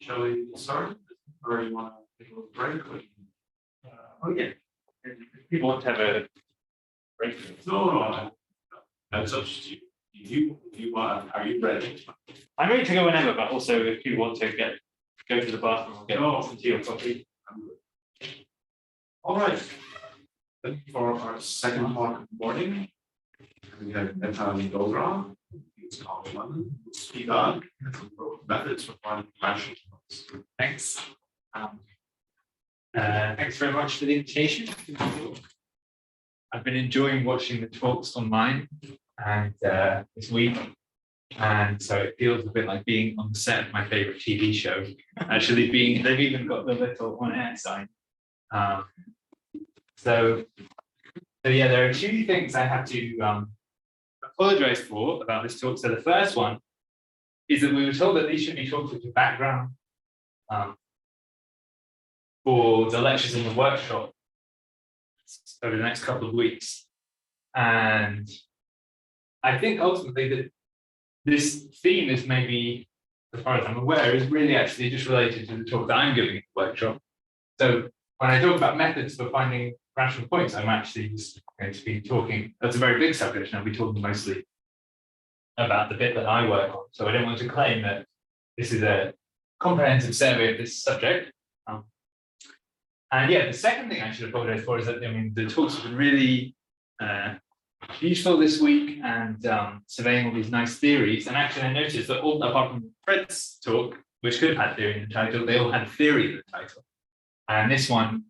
Shall we start? Or you want to take a little break? Oh yeah. If people want to have a break. No. That's up to you. You want? Are you ready? I'm ready to go whenever, but also if you want to go to the bathroom or get some tea or coffee. All right. For our second talk of the morning, we have Netan Dogra. He's called London. Speak on methods for finding rational points. Thanks. Thanks very much for the invitation. I've been enjoying watching the talks online and this week, and so it feels a bit like being on the set of my favorite TV show. Actually, they've even got the little on-air sign. So yeah, there are two things I have to apologize for about this talk. So the first one is that we were told that these should be talks with the background for the lectures in the workshop over the next couple of weeks. And I think ultimately that this theme is maybe, as far as I'm aware, is really actually just related to the talk that I'm giving in the workshop. So when I talk about methods for finding rational points, I'm actually just going to be talking, that's a very big subject, and I'll be talking mostly about the bit that I work on. So I don't want to claim that this is a comprehensive survey of this subject. And yeah, the second thing I should apologize for is that, I mean, the talks have been really useful this week and surveying all these nice theories. And actually I noticed that all, apart from Fred's talk, which could have had theory in the title, they all had theory in the title. And this one,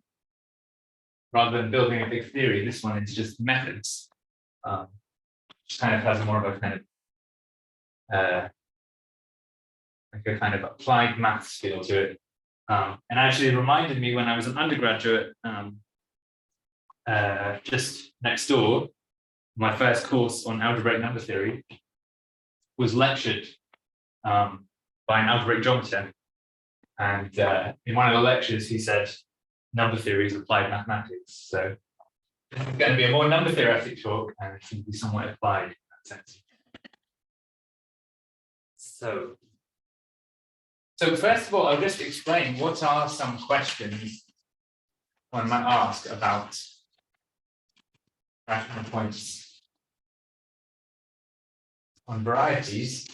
rather than building a big theory, this one is just methods. Which kind of has more of a kind of like a kind of applied maths feel to it. And actually it reminded me when I was an undergraduate just next door, my first course on algebraic number theory was lectured by an algebraic geometer. And in one of the lectures, he said, number theory is applied mathematics. So it's going to be a more number theoretic talk, and it's going to be somewhat applied in that sense. So first of all, I'll just explain what are some questions one might ask about rational points on varieties.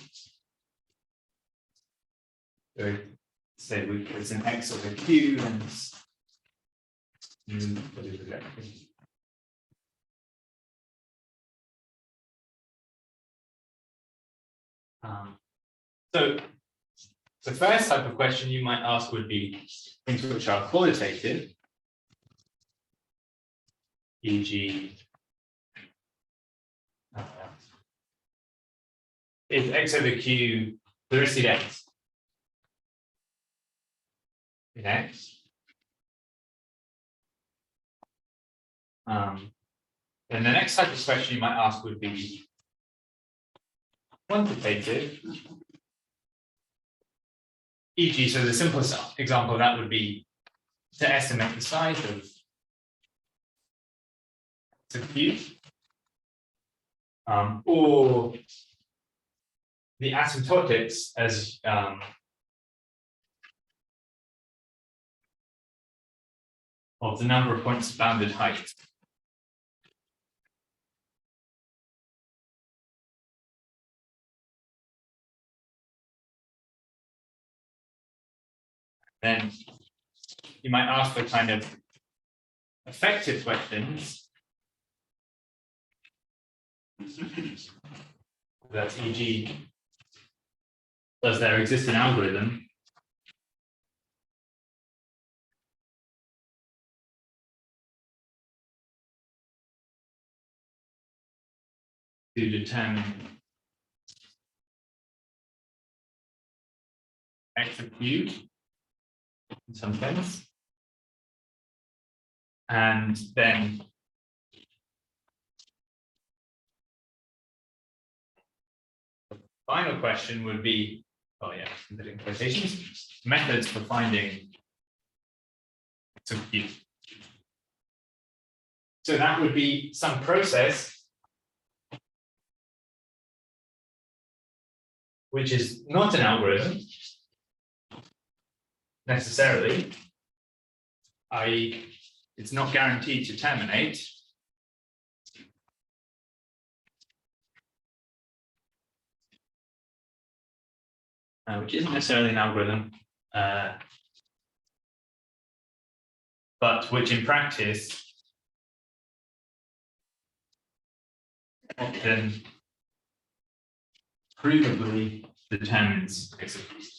So say it's an X over Q and what is it? So the first type of question you might ask would be things which are qualitative, e.g. Is X over Q the receipt X in X? Then the next type of question you might ask would be quantitative, e.g. so the simplest example of that would be to estimate the size of the cube, or the asymptotics as of the number of points of bounded height. Then you might ask for kind of effective questions. That's e.g. does there exist an algorithm to determine X of Q in some sense? And then the final question would be, oh yeah, in quotations, methods for finding X of Q. So that would be some process which is not an algorithm, necessarily, i.e., it's not guaranteed to terminate. Which isn't necessarily an algorithm, but which in practice often provably determines execution.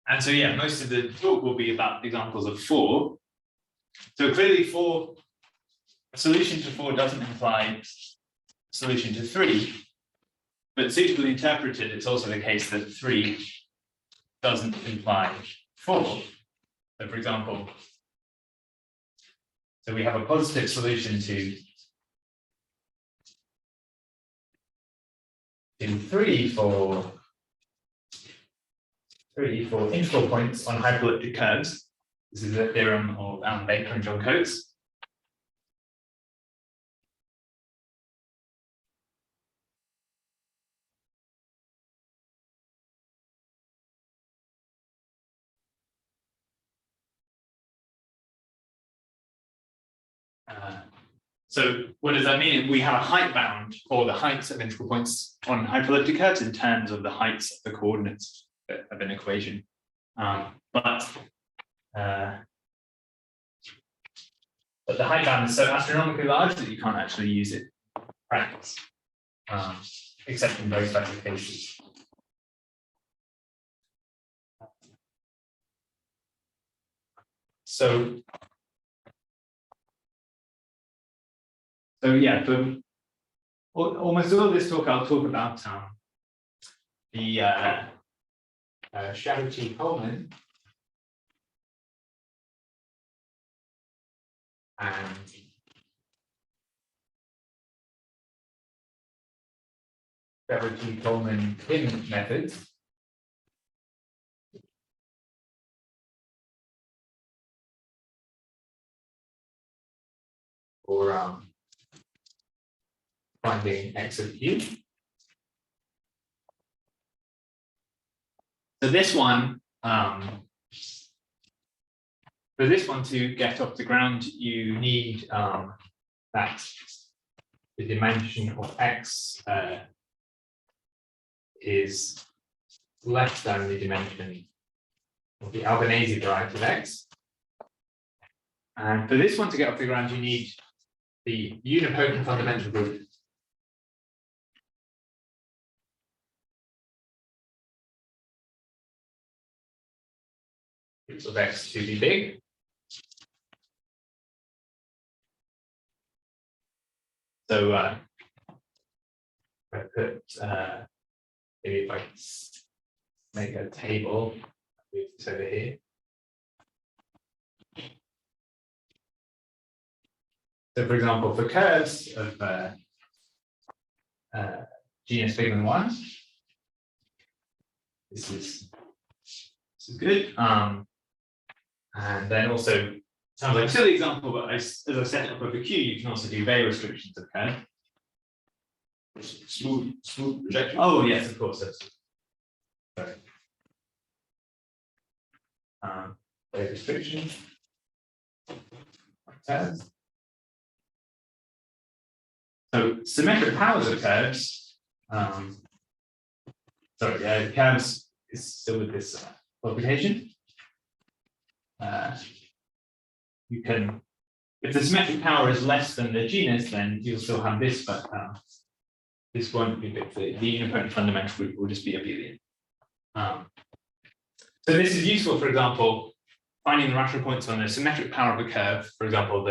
And so, yeah, most of the talk will be about examples of 4. So clearly a solution to 4 doesn't imply a solution to 3, but suitably interpreted, it's also the case that 3 doesn't imply 4. So for example, so we have a positive solution to 3 for integral points on hyperelliptic curves. This is a theorem of Alan Baker and John Coates. So what does that mean? We have a height bound for the heights of integral points on hyperelliptic curves in terms of the heights of the coordinates of an equation. But the height bound is so astronomically large that you can't actually use it in practice, except in very special cases. So yeah, for almost all of this talk, I'll talk about the Shadow-T-Coleman and Shadow-T-Coleman methods. For finding x of q. So this one, for this one to get off the ground, you need that the dimension of x is less than the dimension of the Albanese variety of x. And for this one to get off the ground, you need the unipotent fundamental group of x to be big. So I put maybe if I make a table, move this over here. So for example, for curves of genus bigger than 1, this is good. And then also, sounds like a silly example, but as I set it up over Q, you can also do Weber restrictions of curve. Smooth projection. Oh yes, of course. Sorry. Weber restriction. So symmetric powers of curves. Curves is still with this qualification. You can, if the symmetric power is less than the genus, then you'll still have this, but this won't be big. The unipotent fundamental group will just be abelian. So this is useful, for example, finding the rational points on the symmetric power of a curve. For example,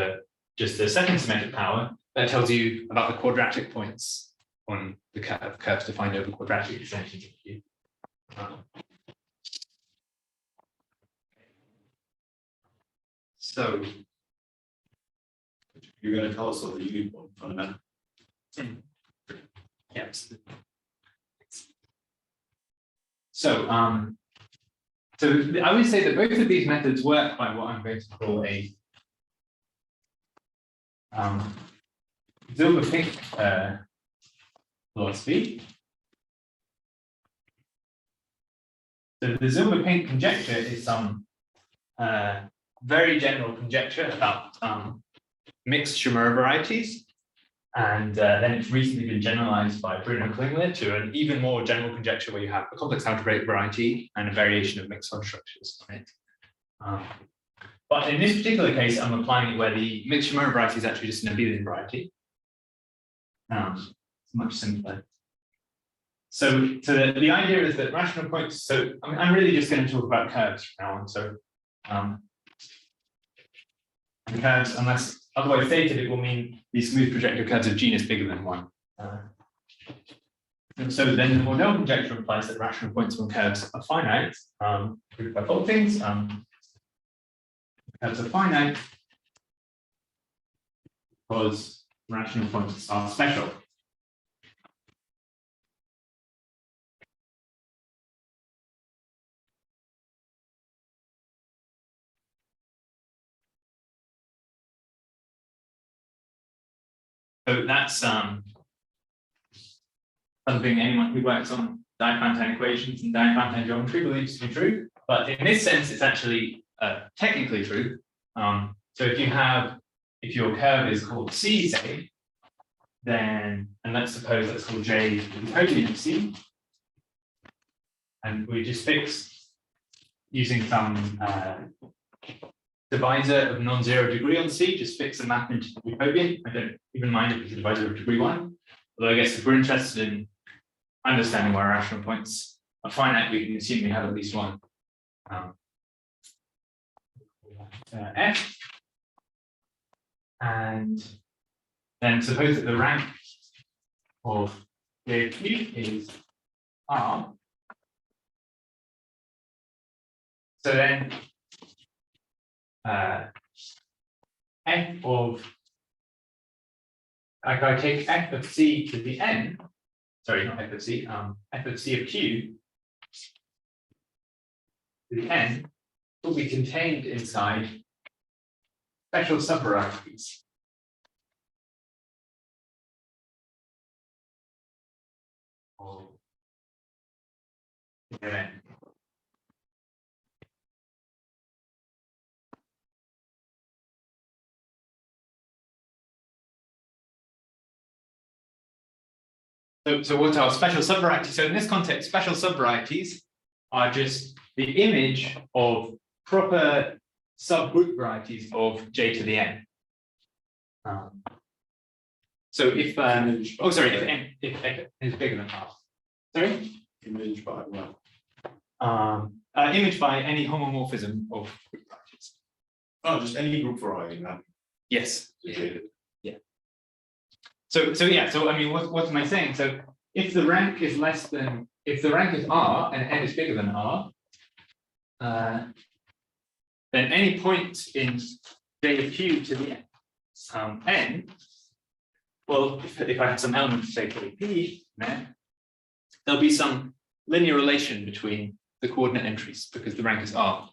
just the second symmetric power that tells you about the quadratic points on the curves defined over quadratic extensions of Q. So you're going to tell us what the uniform fundamental. Yes. So I would say that both of these methods work by what I'm going to call a Zilberpink philosophy. So the Zilberpink conjecture is some very general conjecture about mixed Chimera varieties. And then it's recently been generalized by Bruno Klingler to an even more general conjecture where you have a complex algebraic variety and a variation of mixed substructures on it. But in this particular case, I'm applying it where the mixed Chimera variety is actually just an abelian variety. It's much simpler. So the idea is that rational points, so I'm really just going to talk about curves from now on. So the curves, unless otherwise stated, it will mean the smooth projective curves of genus bigger than 1. And so then the Mordell conjecture implies that rational points on curves are finite, proved by Foltings. Curves are finite because rational points are special. So that's something anyone who works on Diophantine equations and Diophantine geometry believes to be true. But in this sense, it's actually technically true. So if your curve is called C, say, then, and let's suppose that's called J the Euclidean of C, and we just fix using some divisor of non-zero degree on C, just fix the map into the Jacobian. I don't even mind if it's a divisor of degree 1. Although I guess if we're interested in understanding why rational points are finite, we can assume we have at least one. F. And then suppose that the rank of the Q is R. So then F of, like I take F of C to the N, sorry, not F of C, F of C of Q to the N will be contained inside special subvarieties. Okay. So what are special subvarieties? So in this context, special subvarieties are just the image of proper subgroup varieties of J to the N. So if if N is bigger than half. Sorry? Image by what? Image by any homomorphism of group varieties. Oh, just any group variety, not Yes. related. So I mean, what am I saying? So if the rank is less than, if the rank is R and N is bigger than R, then any point in J of Q to the N, well, if I have some element, say, called P, there'll be some linear relation between the coordinate entries because the rank is R.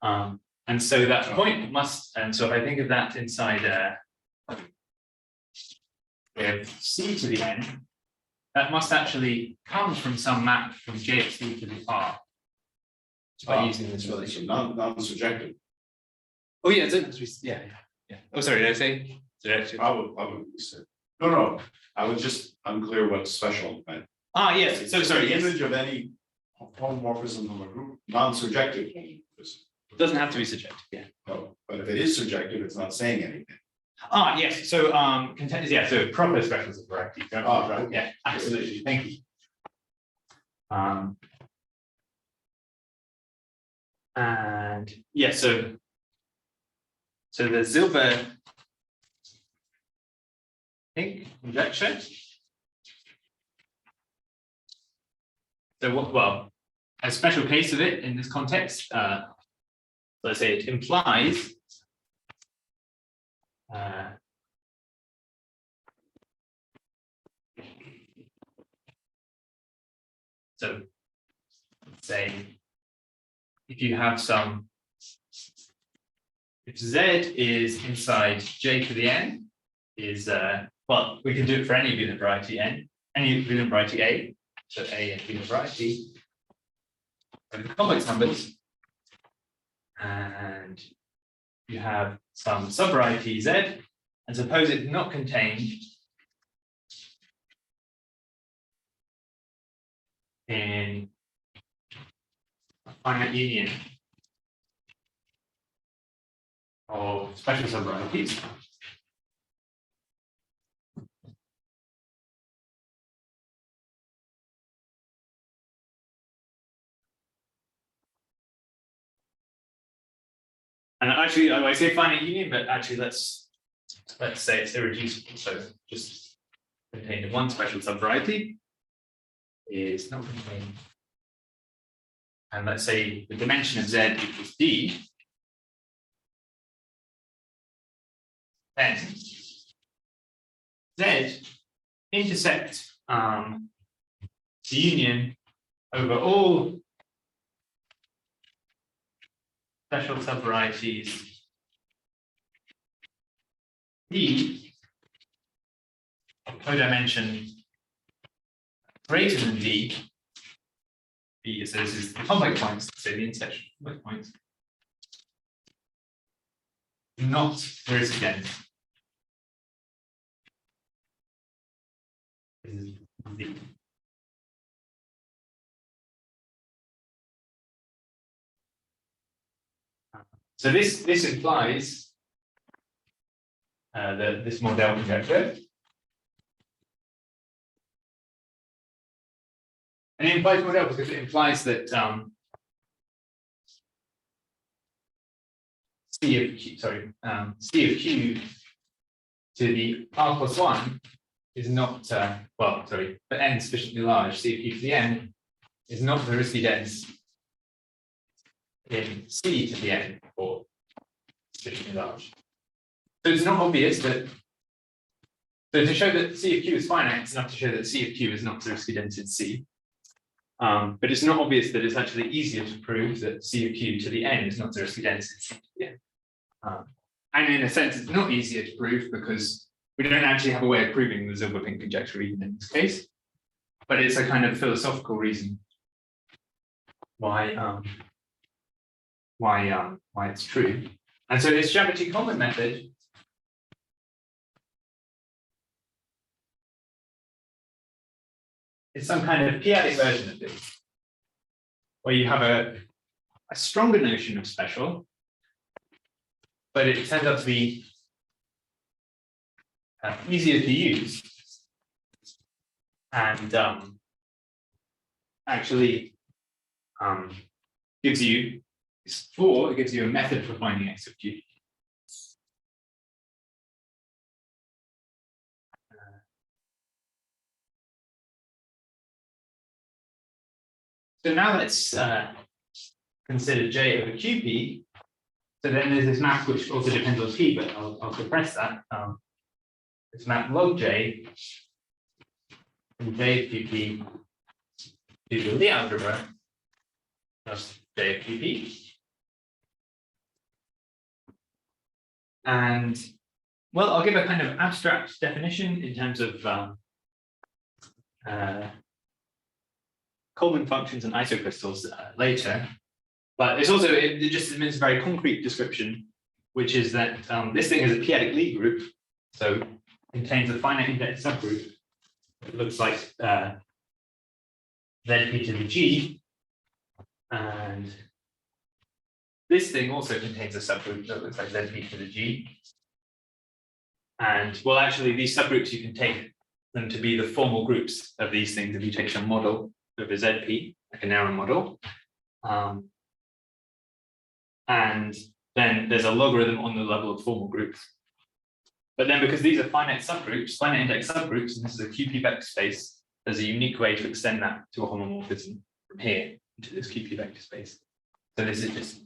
And so that point must, and so if I think of that inside we have C to the N, that must actually come from some map from J of C to the R by using this relation. Non-subjective. Oh yeah, yeah. Oh, sorry, did I say subjective? I would say. No. I was just unclear what special meant. Yes. So sorry. The Yes. image of any homomorphism of a group, non-subjective. It doesn't have to be subjective. Yeah. No, but if it is subjective, it's not saying anything. Yes. So so proper special variety. Right. Yeah, absolutely. Thank you. And yeah, so the Zilber conjecture. So well, a special case of it in this context, let's say it implies so let's say if you have if Z is inside J to the N, is, well, we can do it for any Wheeler variety N, any Wheeler variety A, so A and Wheeler variety, and the complex numbers, and you have some subvariety Z, and suppose it's not contained in a finite union of special subvarieties. And actually, I say finite union, but actually let's say it's irreducible. So just contained in one special subvariety is not contained. And let's say the dimension of Z equals D. Then Z intersect the union over all special subvarieties D of codimension greater than D. B, so this is the complex points, so the intersection of complex points, not heuristic dense. This is D. So this implies this Mordell conjecture. And it implies Mordell because it implies that C of Q to the R plus 1 is not, well, sorry, but n is sufficiently large, C of Q to the n is not heuristically dense in C to the n or sufficiently large. So it's not obvious that, so to show that C of Q is finite, it's enough to show that C of Q is not heuristically dense in C. But it's not obvious that it's actually easier to prove that C of Q to the n is not heuristically dense in C to the n. And in a sense, it's not easier to prove because we don't actually have a way of proving the Zilberpink conjecture even in this case. But it's a kind of philosophical reason why it's true. And so this Chabot-Coleman method is some kind of p-adic version of this, where you have a stronger notion of special, but it turns out to be easier to use and actually gives you it gives you a method for finding x of q. So now let's consider J over QP. So then there's this map which also depends on P, but I'll suppress that. This map log J from J of QP to the Lie algebra plus J of QP. And well, I'll give a kind of abstract definition in terms of Coleman functions and isocrystals later. But it's also, it just admits a very concrete description, which is that this thing is a p-adic Lie group, so contains a finite index subgroup. It looks like ZP to the G, and this thing also contains a subgroup that looks like ZP to the G. And well, actually, these subgroups, you can take them to be the formal groups of these things if you take some model over ZP, like a narrow model. And then there's a logarithm on the level of formal groups. But then because these are finite subgroups, finite index subgroups, and this is a QP vector space, there's a unique way to extend that to a homomorphism from here into this QP vector space. So this is just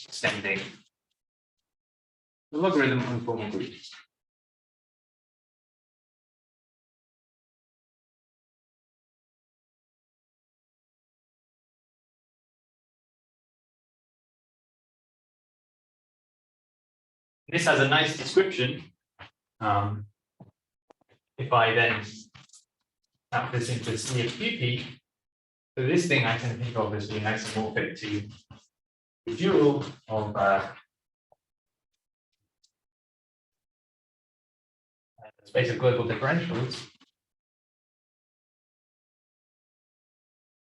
extending the logarithm on formal groups. This has a nice description if I then map this into C of QP, so this thing I can think of as being isomorphic to the dual of space of global differentials.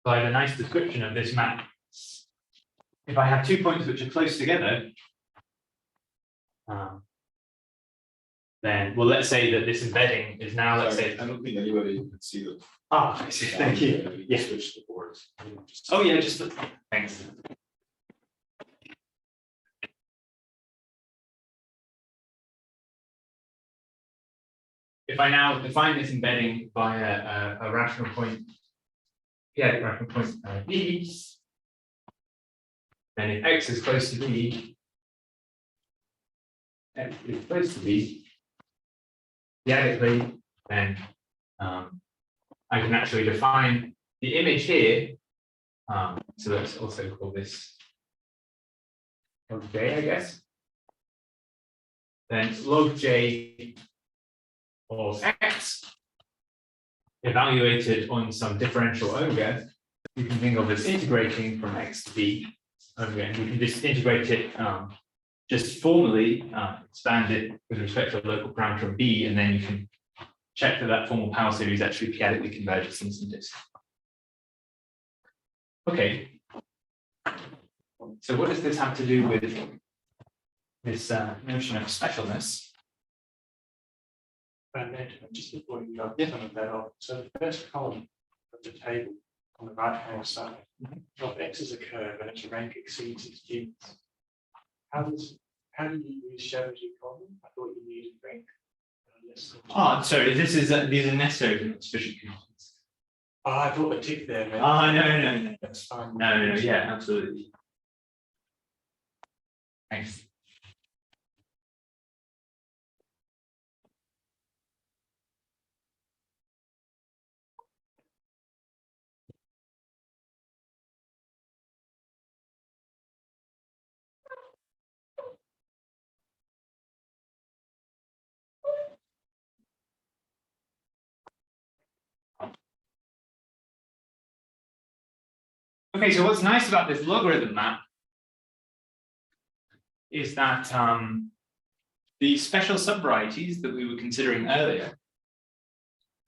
So I have a nice description of this map. If I have 2 points which are close together, then, well, let's say that this embedding is now, let's say. I don't think anybody can see them. Ah, I see. Thank you. Yeah. Switch the boards. Oh, yeah, just thanks. If I now define this embedding via a rational point, rational point B, then if x is close to B, x is close to B, theoretically, then I can actually define the image here. So let's also call this log J, I guess. Then log J of x evaluated on some differential omega, you can think of as integrating from x to b omega, and you can just integrate it, just formally expand it with respect to a local parameter of b, and then you can check that that formal power series actually p-adically converges in some disk. Okay. So what does this have to do with this notion of specialness? And then just before you go, some of that off. So the first column of the table on the right hand side, of x is a curve and its rank exceeds its units. How do you use Chaverty column? I thought you needed rank. Oh, sorry, this is these are necessary but not sufficient conditions. Oh, I thought the tick there. Oh, no. That's fine. No, yeah, absolutely. Thanks. Okay, so what's nice about this logarithm map is that the special subvarieties that we were considering earlier.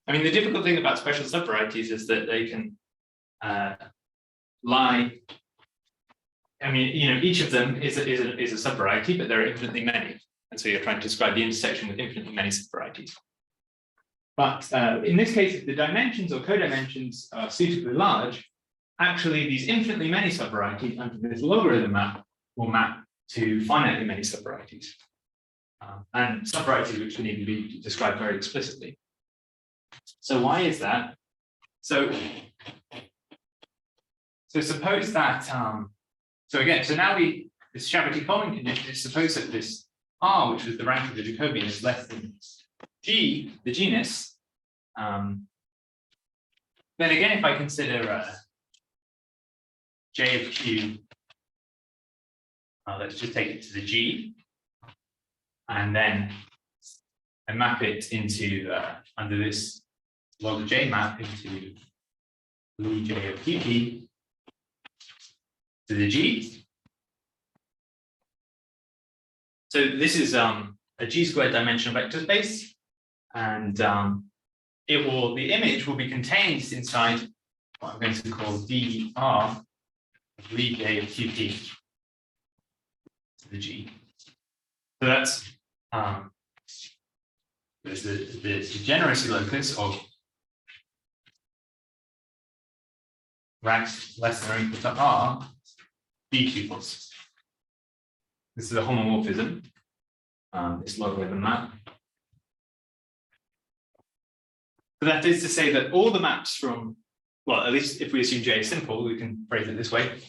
I mean, the difficult thing about special subvarieties is that they can lie. I mean, each of them is a subvariety, but there are infinitely many, and so you're trying to describe the intersection with infinitely many subvarieties. But in this case, if the dimensions or codimensions are suitably large, actually these infinitely many subvarieties under this logarithm map will map to finitely many subvarieties, and subvarieties which need to be described very explicitly. So why is that? So suppose that so now this Chaverty column condition is suppose that this R, which is the rank of the Jacobian, is less than G, the genus. Then again, if I consider J of Q, let's just take it to the G, and then I map it into under this log J map into log J of QP to the G. So this is a G squared dimensional vector space, and the image will be contained inside what I'm going to call dr of log J of QP to the G. So that's there's the degeneracy locus of rank less than or equal to R B tuples. This is a homomorphism, this logarithm map. So that is to say that all the maps from, well, at least if we assume J is simple, we can phrase it this way.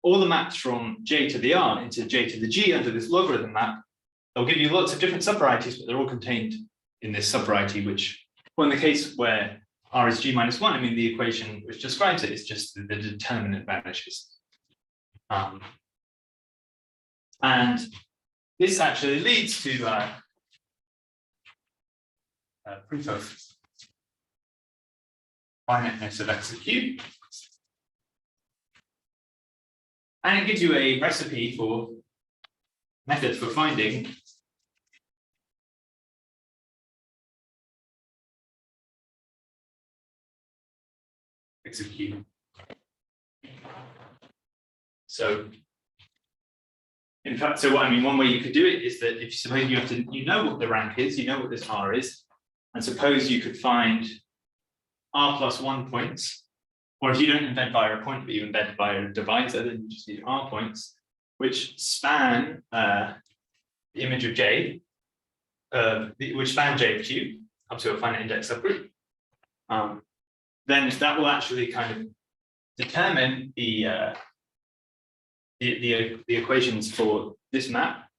All the maps from J to the R into J to the G under this logarithm map, they'll give you lots of different subvarieties, but they're all contained in this subvariety, which, well, in the case where R is G minus 1, I mean, the equation which describes it is just the determinant vanishes. And this actually leads to proof of finiteness of x cubed. And it gives you a recipe for method for finding x cubed. So, in fact, so what I mean, one way you could do it is that if you suppose you have to, you know what the rank is, you know what this R is, and suppose you could find R plus 1 points, or if you don't embed via a point, but you embed via a divisor, then you just need R points, which span the image of J, which span J cubed up to a finite index subgroup. Then that will actually kind of determine the equations for this map,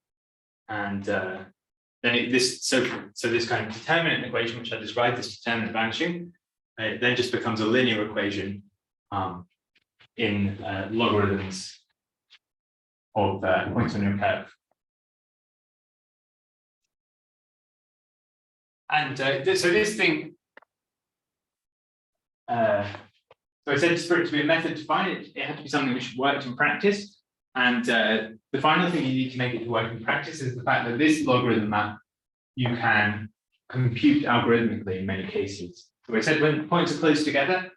and then this kind of determinant equation, which I described, this determinant vanishing, it then just becomes a linear equation in logarithms of points on your curve. And so this thing, so I said for it to be a method to find it, it had to be something which worked in practice. And the final thing you need to make it to work in practice is the fact that this logarithm map you can compute algorithmically in many cases. So I said when points are close together,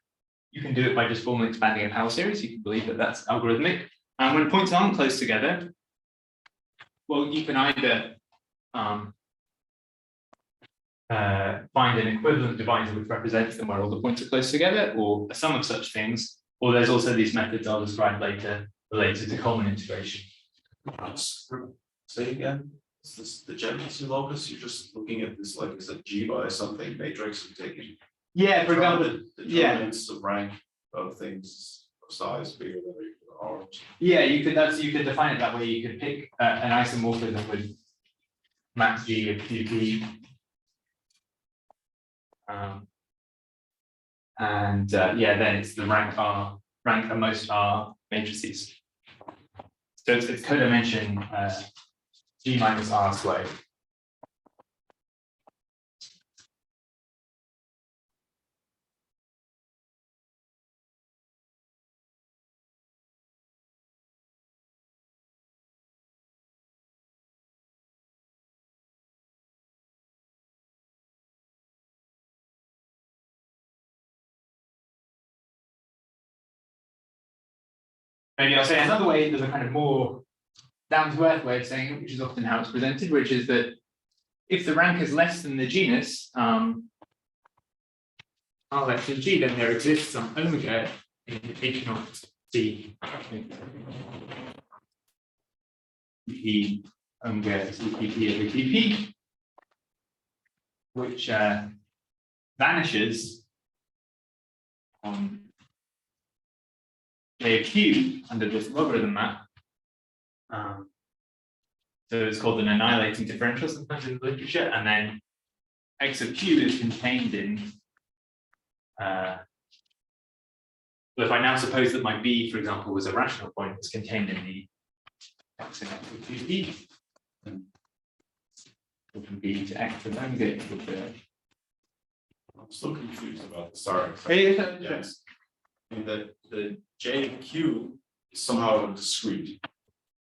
you can do it by just formally expanding a power series. You can believe that that's algorithmic. And when points aren't close together, well, you can either find an equivalent divisor which represents them where all the points are close together, or a sum of such things, or there's also these methods I'll describe later related to common integration. Say again, is this the degeneracy locus? You're just looking at this like it's a G by something matrix and taking. Yeah, for example, the determinants of rank of things of size bigger than or equal to R. yeah, you could define it that way. You could pick an isomorphism with max G of QP. Yeah, then it's the rank and most R matrices. So it's codimension G minus R squared. Maybe I'll say another way, there's a kind of more down to earth way of saying it, which is often how it's presented, which is that if the rank is less than the genus, R less than G, then there exists some omega in H naught C. P omega CPP over TP, which vanishes on J cubed under this logarithm map. So it's called an annihilating differential sometimes in the literature, and then x of q is contained in. Well, if I now suppose that my b, for example, was a rational point, it's contained in the x and x of q b, and from b to x and then get equal to. I'm still confused about this. Sorry. Yes. I mean, the J of Q is somehow discrete,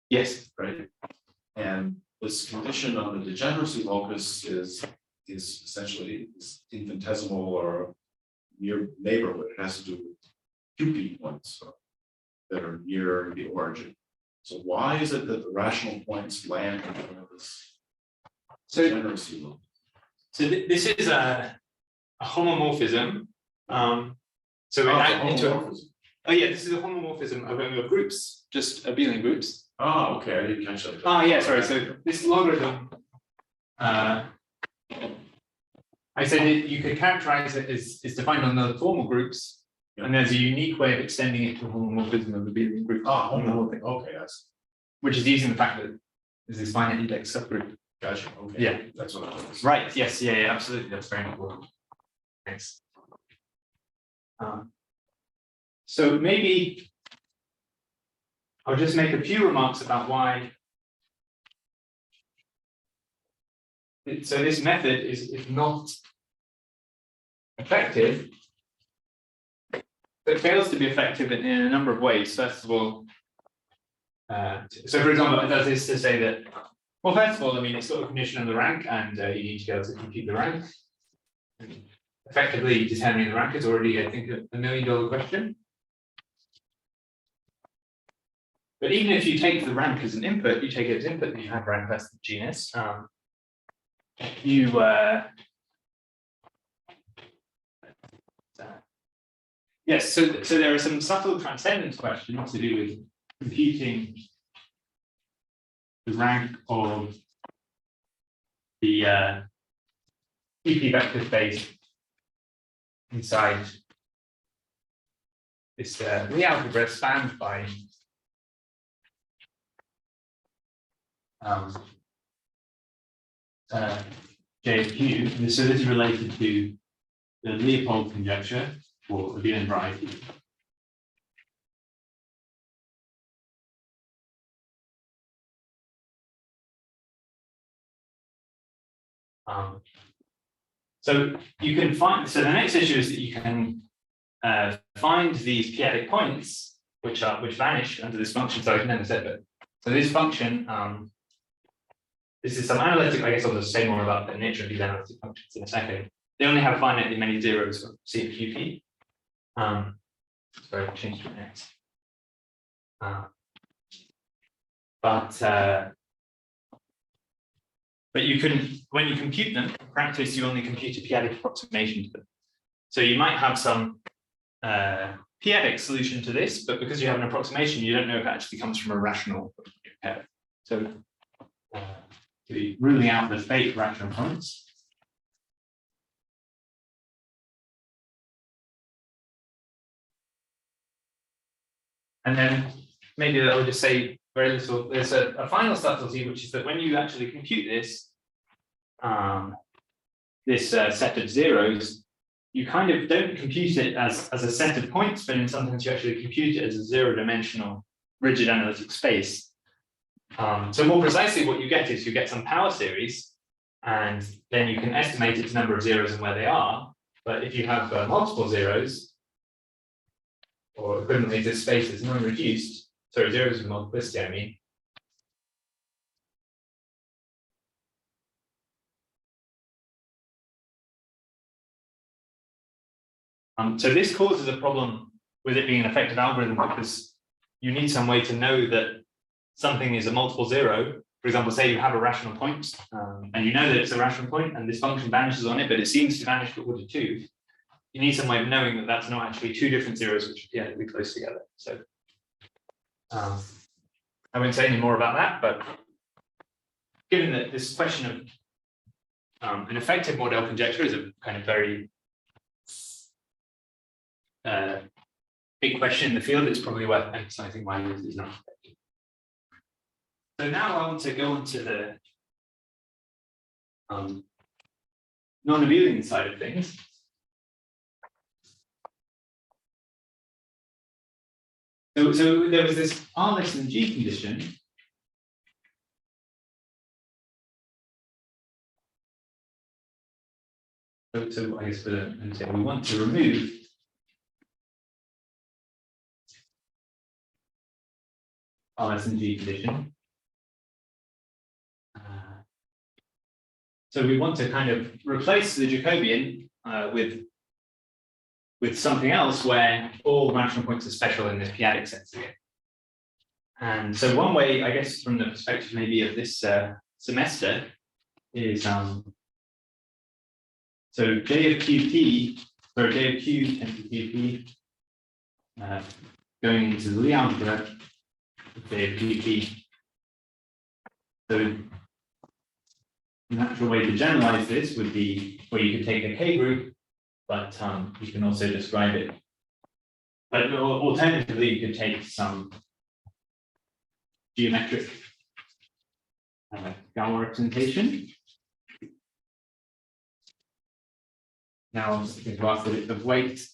Yes. right? And this condition on the degeneracy locus is essentially this infinitesimal or near neighborhood. It has to do with QP points that are near the origin. So why is it that the rational points land in front of this degeneracy locus? So this is a homomorphism. So we add into it. Oh yeah, this is a homomorphism of groups, just abelian groups. Oh, okay, I didn't catch that. Oh yeah, sorry. So this logarithm, I said you could characterize it as defined on the formal groups, and there's a unique way of extending it to a homomorphism of abelian groups. Oh, homomorphic. Okay, that's which is using the fact that there's this finite index subgroup. gotcha. Okay, Yeah, that's what I was. right. Yes. Yeah. Yeah. Absolutely. That's very important. Thanks. So maybe I'll just make a few remarks about why. So this method is not effective. It fails to be effective in a number of ways. First of all, so for example, it does this to say that, well, first of all, I mean, it's got a condition of the rank, and you need to be able to compute the rank. Effectively determining the rank is already, I think, a $1 million question. But even if you take the rank as an input, you take it as input that you have rank less than genus, yes, so there are some subtle transcendence questions to do with computing the rank of the EP vector space inside this the algebra spanned by J of Q. So this is related to the Leopold conjecture for the Abelian variety. So you can find, so the next issue is that you can find these p-adic points which vanish under this function. So I can never set it. So this function, this is some analytic, I guess I'll just say more about the nature of these analytic functions in a second. They only have finitely many zeros for C and QP. Sorry, I've changed it next. But you can, when you compute them, in practice, you only compute a p-adic approximation to them. So you might have some p-adic solution to this, but because you have an approximation, you don't know if it actually comes from a rational pair. So to be ruling out the fake rational points. And then maybe I'll just say very little. There's a final subtlety, which is that when you actually compute this, set of zeros, you kind of don't compute it as a set of points, but in some sense you actually compute it as a zero-dimensional rigid analytic space. So more precisely, what you get is you get some power series, and then you can estimate its number of zeros and where they are. But if you have multiple zeros, or equivalently, this space is non-reduced. Sorry, zeros with multiplicity, I mean. So this causes a problem with it being an effective algorithm because you need some way to know that something is a multiple zero. For example, say you have a rational point, and you know that it's a rational point, and this function vanishes on it, but it seems to vanish to order 2. You need some way of knowing that that's not actually 2 different zeros which are p-adically close together. So I won't say any more about that, but given that this question of an effective Mordell conjecture is a kind of very big question in the field, it's probably worth emphasizing why this is not effective. So now I want to go on to the non-abelian side of things. So there was this R less than G condition. So I guess we want to remove R less than G condition. So we want to kind of replace the Jacobian with something else where all rational points are special in this p-adic sense again. And so one way, I guess, from the perspective maybe of this semester is so J of QP, or J of Q tends to QP, going into the Lie algebra of J of QP. So the natural way to generalize this would be where you could take a K group, but you can also describe it. But alternatively, you could take some geometric Galois representation. Now I'm going to ask that it's of weight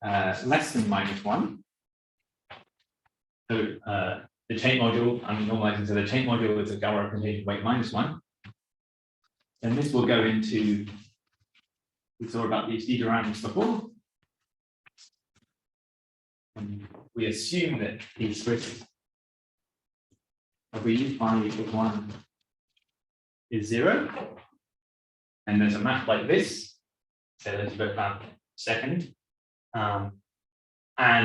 less than -1. So the chain module, I'm normalizing, so the chain module is a Galois representation of weight -1. And this will go into we saw about these diagrams before. And we assume that these widths of V pi equals 1 is 0. And there's a map like this. So let's look about second. And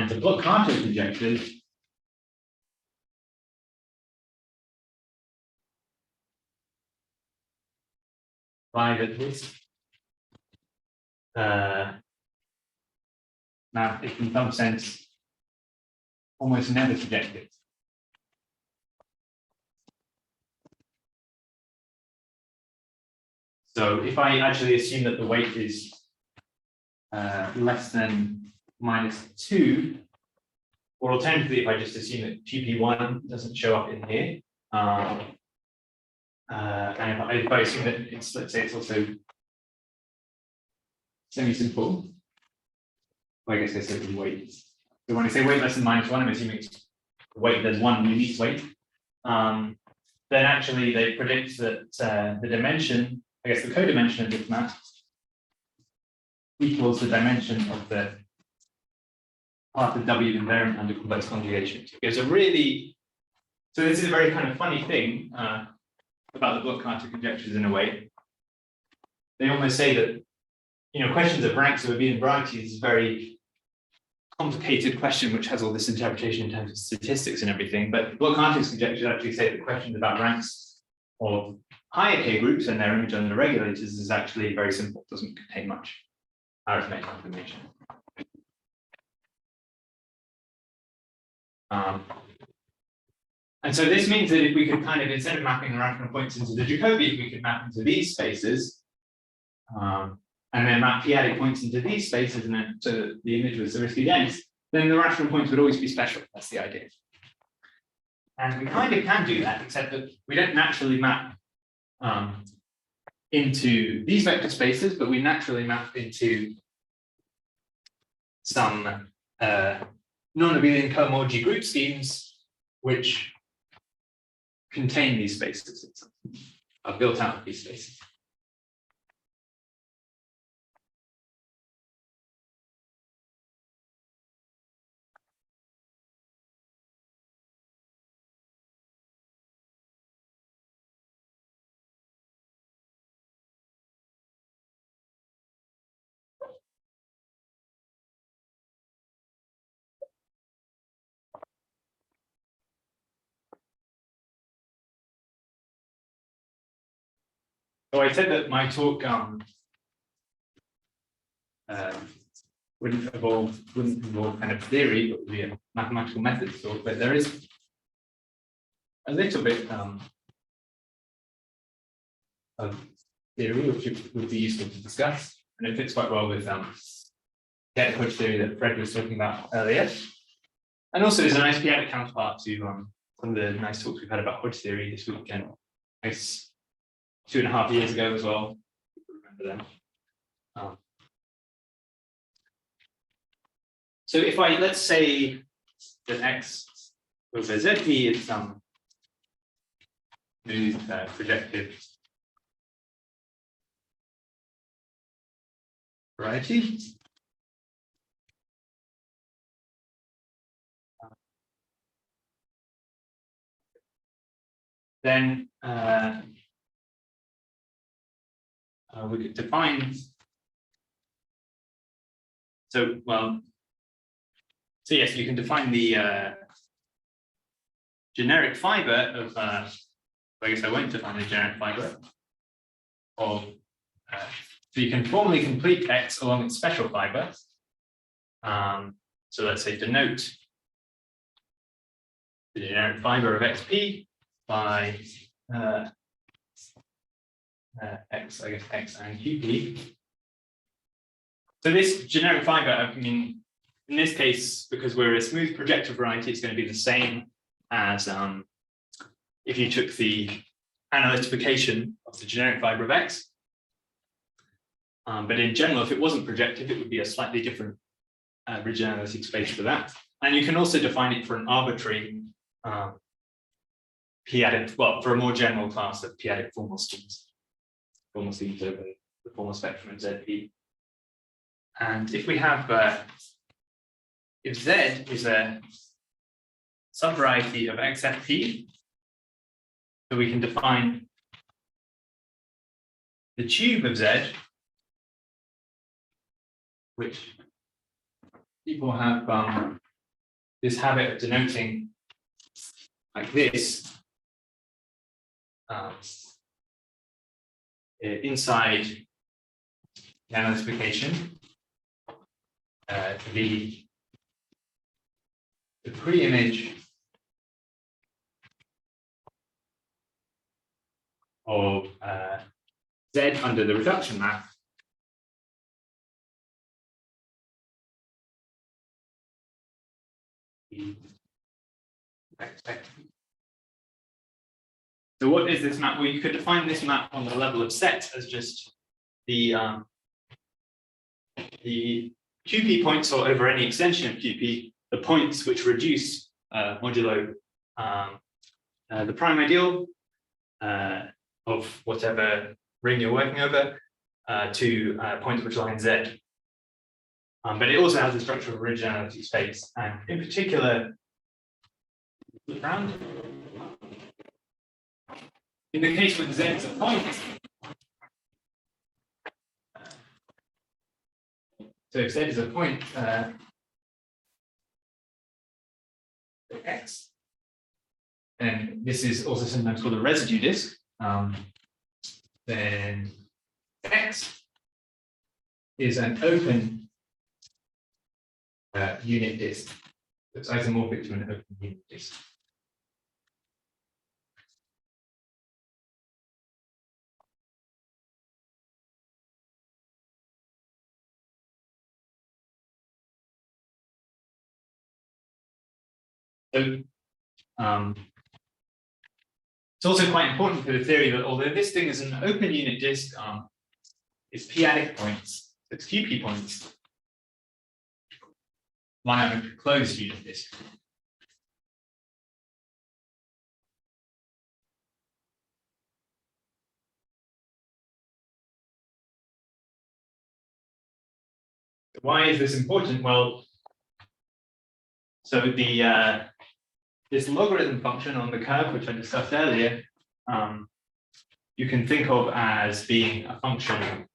the Bloch-Carter conjectures by that this map is in some sense almost never projected. So if I actually assume that the weight is less than -2, or alternatively, if I just assume that GP1 doesn't show up in here, and if I assume that it's, let's say it's also semi-simple, well, I guess I said the weight. So when I say weight less than -1, I'm assuming it's weight, there's one unique weight. Then actually they predict that the dimension, I guess the codimension of this map equals the dimension of the part of W invariant under complex conjugation. It's a really, so this is a very kind of funny thing about the Bloch-Carter conjectures in a way. They almost say that, you know, questions of ranks of abelian varieties is a very complicated question which has all this interpretation in terms of statistics and everything, but Bloch-Carter's conjectures actually say that questions about ranks of higher K groups and their image under regulators is actually very simple, doesn't contain much arithmetic information. And so this means that if we could kind of, instead of mapping the rational points into the Jacobi, we could map into these spaces, and then map p-adic points into these spaces, and then so that the image was Zariski dense, then the rational points would always be special. That's the idea. And we kind of can do that, except that we don't naturally map into these vector spaces, but we naturally map into some non-abelian cohomology group schemes which contain these spaces, are built out of these spaces. So I said that my talk wouldn't involve kind of theory, but would be a mathematical method talk. But there is a little bit of theory which would be useful to discuss, and it fits quite well with technical theory that Fred was talking about earlier. And also, there's a nice p-adic counterpart to some of the nice talks we've had about Hodge theory this weekend. Nice. 2.5 years ago as well. Remember them. So if I, let's say that X over ZP is some smooth projective variety. Then we could define, so yes, you can define the generic fiber of, I guess I won't define the generic fiber of, so you can formally complete X along its special fiber. So let's say denote the generic fiber of XP by X, I guess X and QP. So this generic fiber, I mean, in this case, because we're a smooth projective variety, it's going to be the same as if you took the analytification of the generic fiber of X. But in general, if it wasn't projective, it would be a slightly different rigid analytic space for that. And you can also define it for an arbitrary p-adic, well, for a more general class of p-adic formal schemes. Formal schemes over the formal spectrum of ZP. And if we have, if Z is a subvariety of XFP, so we can define the tube of Z, which people have this habit of denoting like this inside the analytification. The pre-image of Z under the reduction map So what is this map? Well, you could define this map on the level of set as just the QP points, or over any extension of QP, the points which reduce modulo the prime ideal of whatever ring you're working over to points which lie in Z. But it also has the structure of originality space, and in particular, in the case when Z is a point, so if Z is a point, X, and this is also sometimes called a residue disk, then X is an open unit disk that's isomorphic to an open unit disk. So it's also quite important for the theory that although this thing is an open unit disk, its p-adic points, its QP points, lie on a closed unit disk. Why is this important? Well, so the this logarithm function on the curve, which I discussed earlier, you can think of as being a function.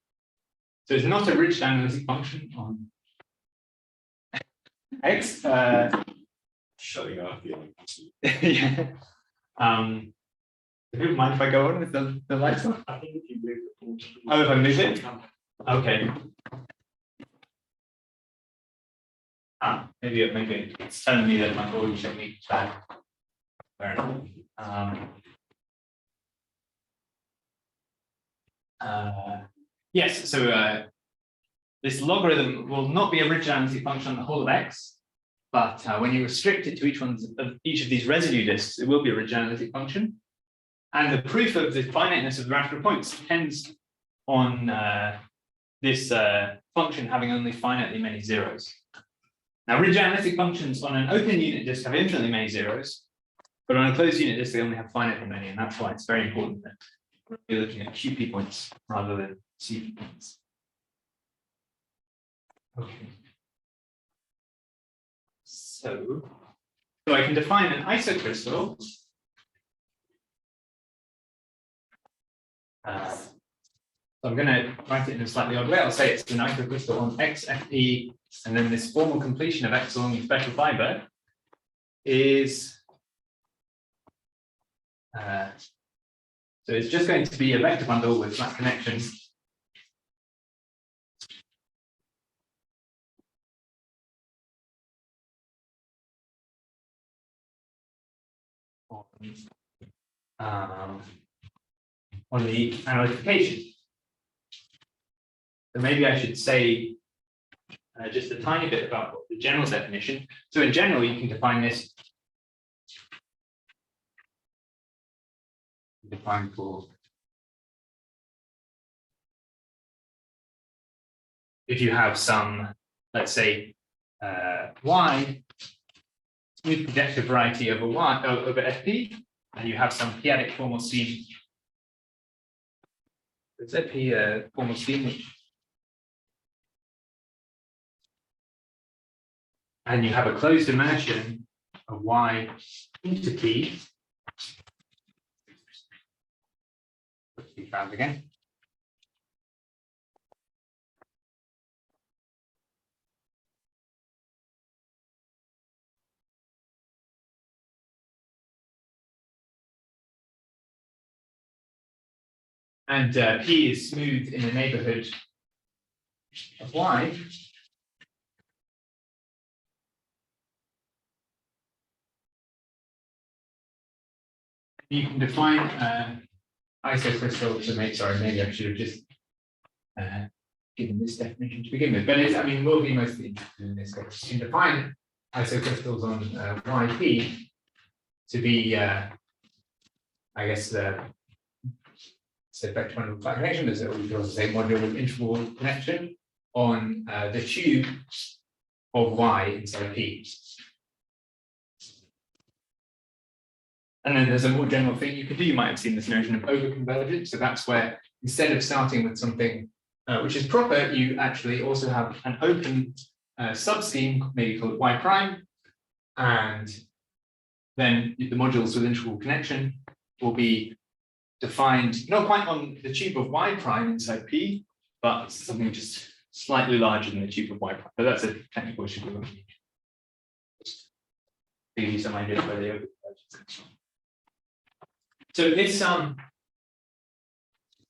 So it's not a rich analytic function on X. Shutting off the Yeah. Do you mind if I go on with the lights on? I think if you move the ball to the Oh, if I move it? Okay. Maybe it's telling me that my body technique is bad. Fair enough. Yes, so this logarithm will not be a originality function on the whole of X, but when you restrict it to each of these residue disks, it will be a originality function. And the proof of the finiteness of the rational points depends on this function having only finitely many zeros. Now, originality functions on an open unit disk have infinitely many zeros, but on a closed unit disk, they only have finitely many, and that's why it's very important that we're looking at QP points rather than CP points. Okay. So I can define an isocrystal. So I'm going to write it in a slightly odd way. I'll say it's an isocrystal on XFP, and then this formal completion of X along the special fiber is so it's just going to be a vector bundle with flat connections. On the analytification. So maybe I should say just a tiny bit about the general definition. So in general, you can define this. Define for if you have some, let's say, y smooth projective variety over y over FP, and you have some p-adic formal scheme. Is FP a formal scheme which and you have a closed immersion of y into p. Let's be found again. And P is smooth in the neighborhood of Y. You can define isocrystal to make, sorry, maybe I should have just given this definition to begin with, but it's, I mean, we'll be mostly interested in this case. You can define isocrystals on YP to be, I guess, so vector bundle flat connection, there's what we could also say modular interval connection on the tube of Y inside P. And then there's a more general thing you could do. You might have seen this notion of overconvergence. So that's where instead of starting with something which is proper, you actually also have an open subscheme, maybe called Y prime, and then the modules with interval connection will be defined not quite on the tube of Y prime inside P, but something just slightly larger than the tube of Y prime. But that's a technical issue. We won't need. Just to give you some idea of where the overconvergence comes from. So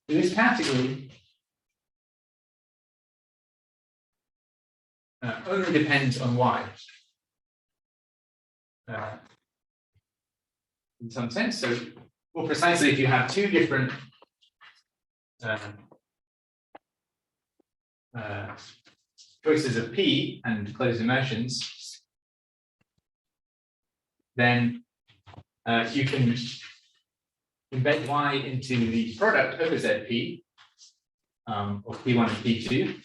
this category only depends on Y in some sense. So more precisely, if you have two different choices of P and closed immersions, then you can embed Y into the product over ZP of P1 and P2.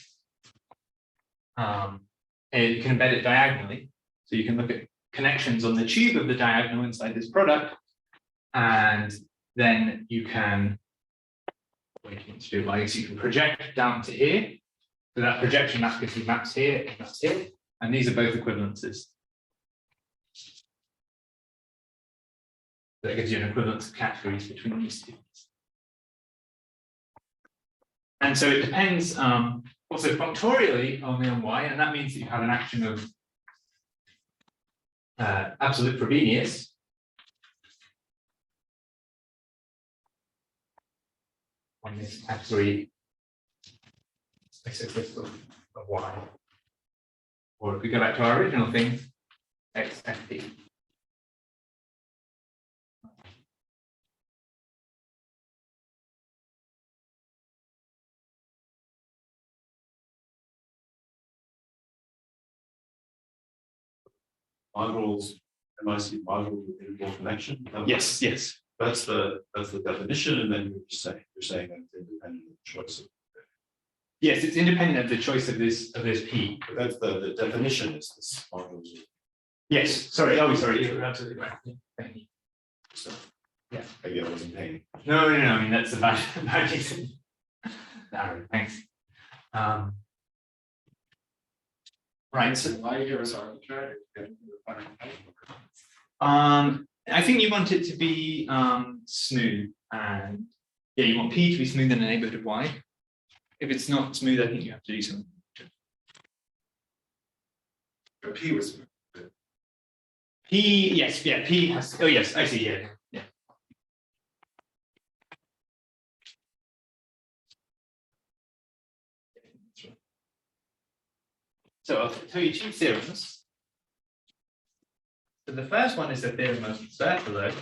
And you can embed it diagonally. So you can look at connections on the tube of the diagonal inside this product. And then you can, what you can do, I guess you can project down to here. So that projection map gives you maps here and maps here. And these are both equivalences. That gives you an equivalence of categories between these two. And so it depends also functorially only on Y, and that means that you have an action of absolute Frobenius. On this category isocrystal of Y. Or if we go back to our original thing, XFP. Modules, MIC module with interval connection. Yes, yes. That's the definition, and then you're saying that it's independent of the choice of. Yes, it's independent of the choice of this P. But that's the definition is this modules. Yes, sorry. Oh, sorry, you're absolutely right. Thank you. So yeah, maybe I wasn't paying. No. I mean that's a bad reason. No, thanks. Right. So why here is arbitrary? I think you want it to be smooth, and yeah, you want P to be smooth in the neighborhood of Y. If it's not smooth, I think you have to do something. But P was smooth. P, yes, yeah, P has. Oh yes, I see. Yeah. So I'll tell you two theorems. So the first one is the theorem of Berthelot.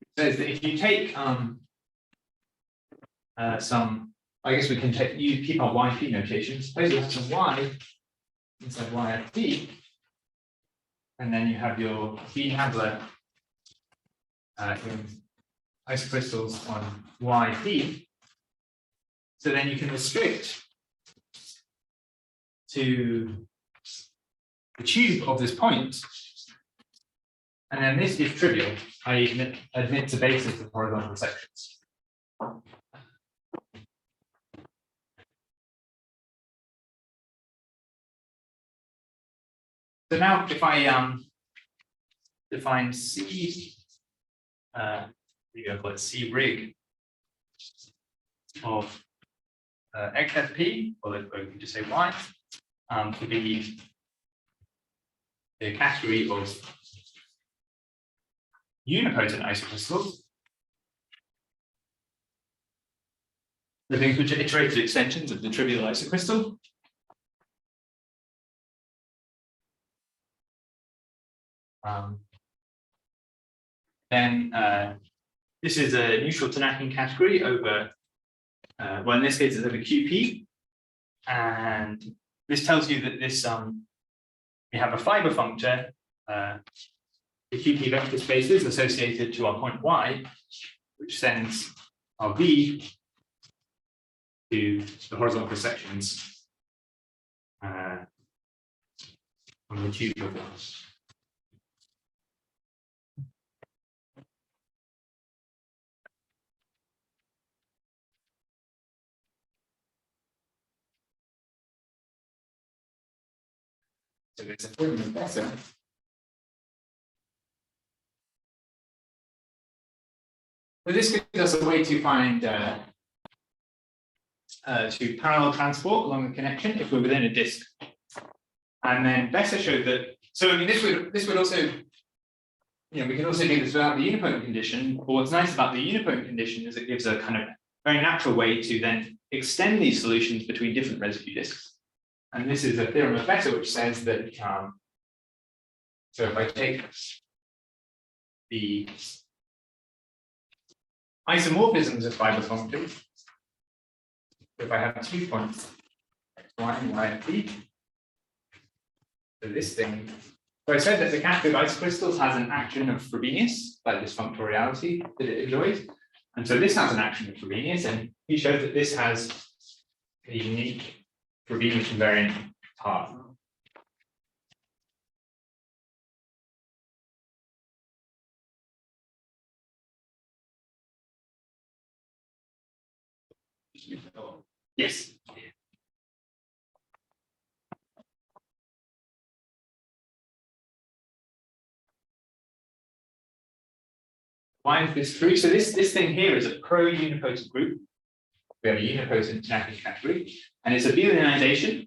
It says that if you take some, I guess we can take, you keep our YP notation. Suppose you have some Y inside Y at P, and then you have your B handler in isocrystals on YP. So then you can restrict to the tube of this point, and then this is trivial. I admit the basis of horizontal sections. So now if I define C, maybe I'll call it C rig of XFP, or we can just say Y, to be the category of unipotent isocrystals, the things which are iterated extensions of the trivial isocrystal. Then this is a neutral Tanaki category over, well, in this case, it's over QP. And this tells you that this, we have a fiber functor, the QP vector spaces associated to our point Y, which sends our V to the horizontal sections on the tube of this. So there's a theorem of Besser. So this gives us a way to find to parallel transport along the connection if we're within a disk. And then Besser showed that. So I mean, this would also, you know, we can also do this without the unipotent condition. But what's nice about the unipotent condition is it gives a kind of very natural way to then extend these solutions between different residue disks. And this is a theorem of Besser, which says that, so if I take the isomorphisms of fiber functors, if I have 2 points, y and y and b, so this thing, so I said that the cathode isocrystals has an action of Frobenius, like this functoriality that it enjoys. And so this has an action of Frobenius, and he showed that this has a unique Frobenius invariant part. Yes. Why is this true? So this thing here is a pro-unipotent group. We have a unipotent Tanaki category, and its abelianization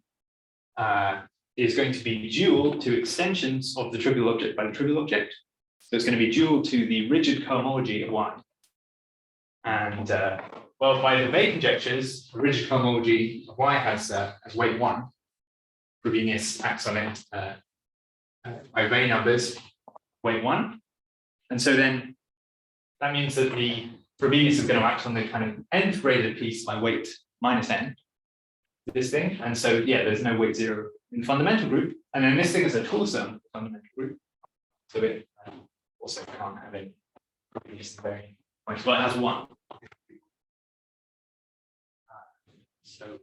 is going to be dual to extensions of the trivial object by the trivial object. So it's going to be dual to the rigid cohomology of Y. And well, by the Bay conjectures, the rigid cohomology of Y has weight 1. Frobenius acts on it by Bay numbers, weight 1. And so then that means that the Frobenius is going to act on the kind of nth graded piece by weight minus n, this thing. And so, yeah, there's no weight 0 in the fundamental group. And then this thing is a Torsum fundamental group. So it also can't have any Frobenius invariant points. Well, it has 1. So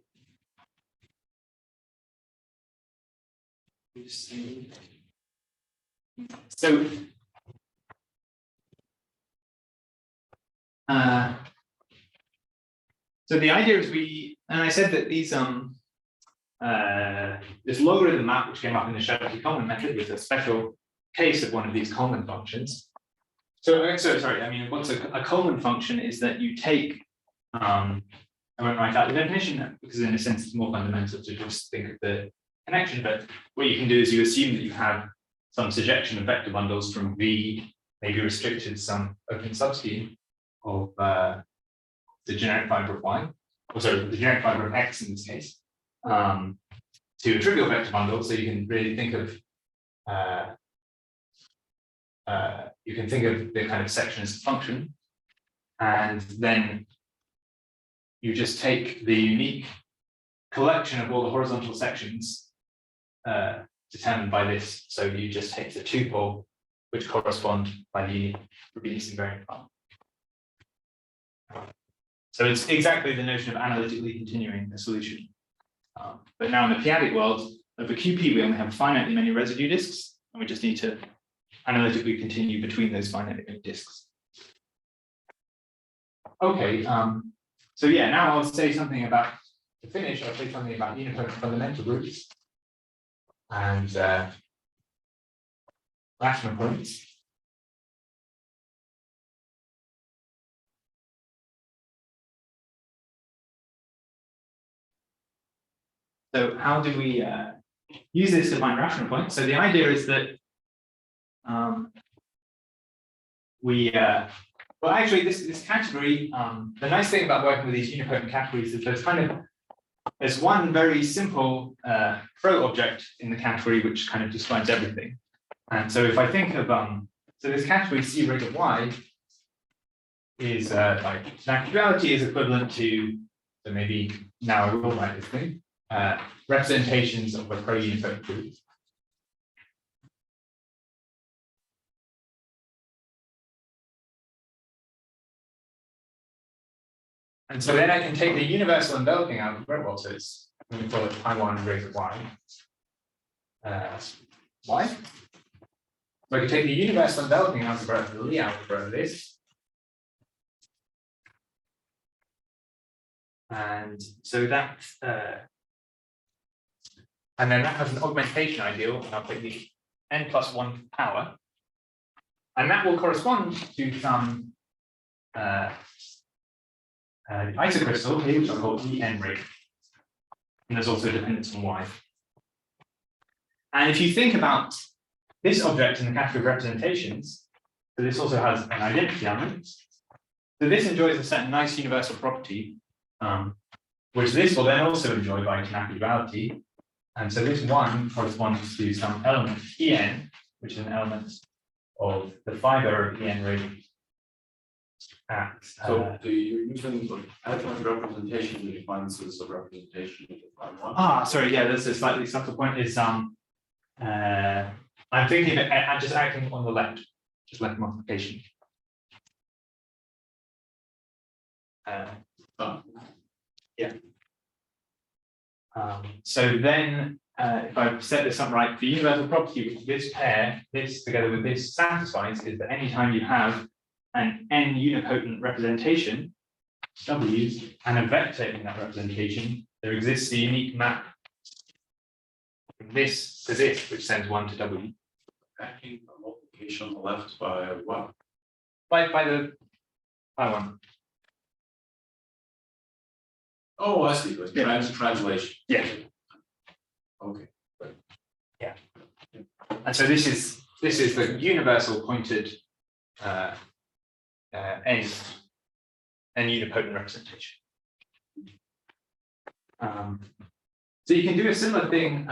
so the idea is and I said that these this logarithm map which came up in the Shetty-Coleman method was a special case of one of these Coleman functions. So sorry, I mean, what's a Coleman function is that you take I won't write out the definition because in a sense it's more fundamental to just think of the connection, but what you can do is you assume that you have some surjection of vector bundles from V, maybe restricted to some open subscheme of the generic fiber of Y, or sorry, the generic fiber of X in this case, to a trivial vector bundle. So you can really think of the kind of section as a function, and then you just take the unique collection of all the horizontal sections determined by this. So you just take the tuple which correspond by the Frobenius invariant part. So it's exactly the notion of analytically continuing a solution. But now in the p-adic world, over QP, we only have finitely many residue disks, and we just need to analytically continue between those finitely many disks. Okay, so yeah, now I'll say something about, to finish, I'll say something about unipotent fundamental groups. And rational points. So how do we use this to find rational points? So the idea is that well, actually, this category, the nice thing about working with these unipotent categories is there's one very simple pro object in the category which kind of describes everything. And so if I think of so this category C rig of Y is like actuality is equivalent to, so maybe now I will write this thing, representations of a pro unipotent group. And so then I can take the universal enveloping algebra, well, so it's, let me call it I1 rig of Y. Y. So I can take the universal enveloping algebra of the Lie algebra of this. And so that, and then that has an augmentation ideal, and I'll take the n+1 power. And that will correspond to some isocrystal here, which I'll call En rig. And there's also dependence on Y. And if you think about this object in the category of representations, so this also has an identity element. So this enjoys a certain nice universal property, which this will then also enjoy by canonical duality. And so this one corresponds to some element En, which is an element of the fiber of En rig. So you're using the adjoint representation that defines as a representation of the one. Sorry, yeah, that's a slightly subtle point. Is I'm thinking I'm just acting on the left, just left multiplication. Yeah. So then, if I set this up right, the universal property which this pair, this together with this satisfies, is that anytime you have an n unipotent representation, W, and a vector in that representation, there exists a unique map from this to this, which sends 1 to W. Backing the multiplication on the left by what? By the I1. Oh, I see. Translation. Yeah. Okay. Yeah. And so this is the universal pointed n unipotent representation. So you can do a similar thing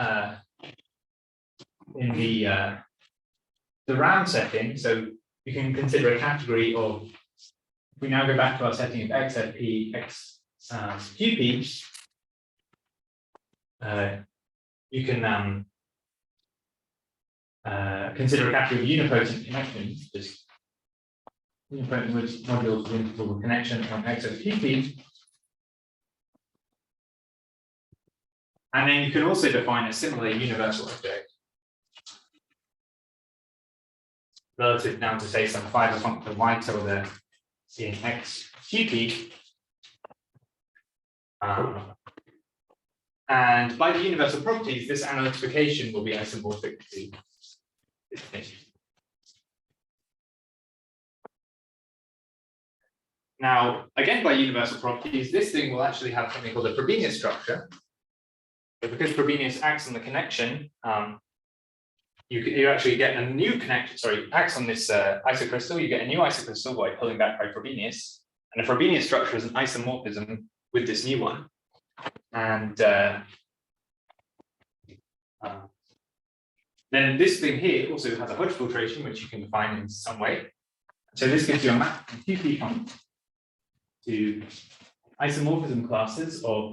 in the round setting. So you can consider a category of, if we now go back to our setting of XFP, X QP, you can consider a category of unipotent connections, just unipotent with modules of interval connection on XFP. And then you can also define a similar universal object relative now to say some fiber function Y tilde in X QP. And by the universal properties, this analytification will be isomorphic to this thing. Now, again, by universal properties, this thing will actually have something called a Frobenius structure. But because Frobenius acts on the connection, you actually get a new connection, sorry, acts on this isocrystal, you get a new isocrystal by pulling back by Frobenius. And a Frobenius structure is an isomorphism with this new one. And then this thing here also has a Hodge filtration, which you can define in some way. So this gives you a map from QP point to isomorphism classes of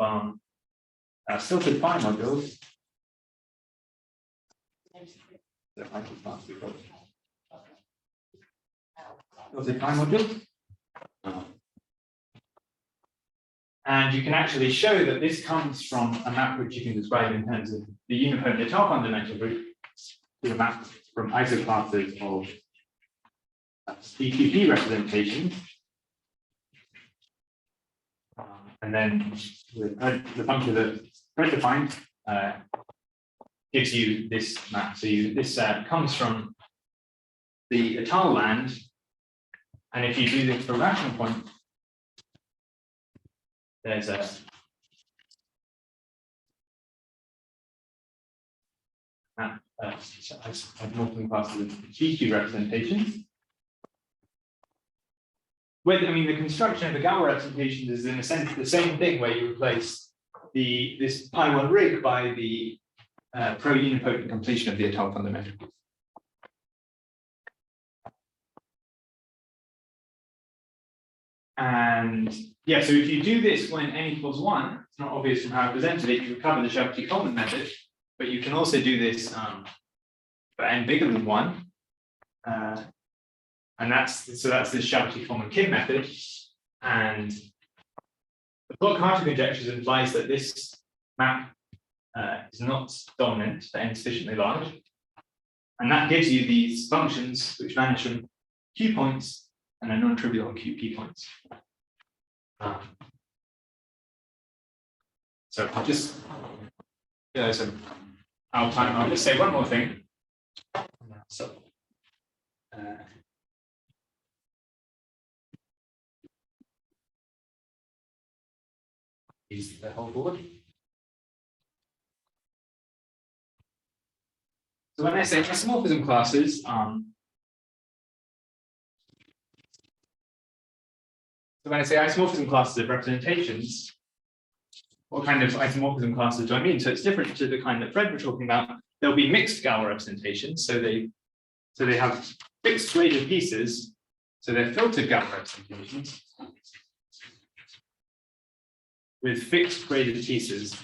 filtered phi modules. Filtered phi modules. And you can actually show that this comes from a map which you can describe in terms of the unipotent Netan fundamental group to a map from isoclasses of DQP representation. And then the function that predefined gives you this map. So this comes from the Étale land, and if you do this for a rational point, there's a I've multiple classes of GQ representation. With, I mean, the construction of the Galois representation is in a sense the same thing, where you replace this pi1 rig by the pro-unipotent completion of the Étale fundamental. And yeah, so if you do this when n equals 1, it's not obvious from how I presented it, you recover the Chabot-Coleman method, but you can also do this for n bigger than 1. And that's this Chabot-Coleman-Kim method. And the Bloch-Hartree conjectures implies that this map is not dominant for n sufficiently large. And that gives you these functions which vanish from Q points and are non-trivial on QP points. So I'll just, so I'll just say one more thing. So, is the whole board. So when I say isomorphism classes, so when I say isomorphism classes of representations, what kind of isomorphism classes do I mean? So it's different to the kind that Fred were talking about. There'll be mixed Galois representations. So they have fixed graded pieces. So they're filtered Galois representations with fixed graded pieces.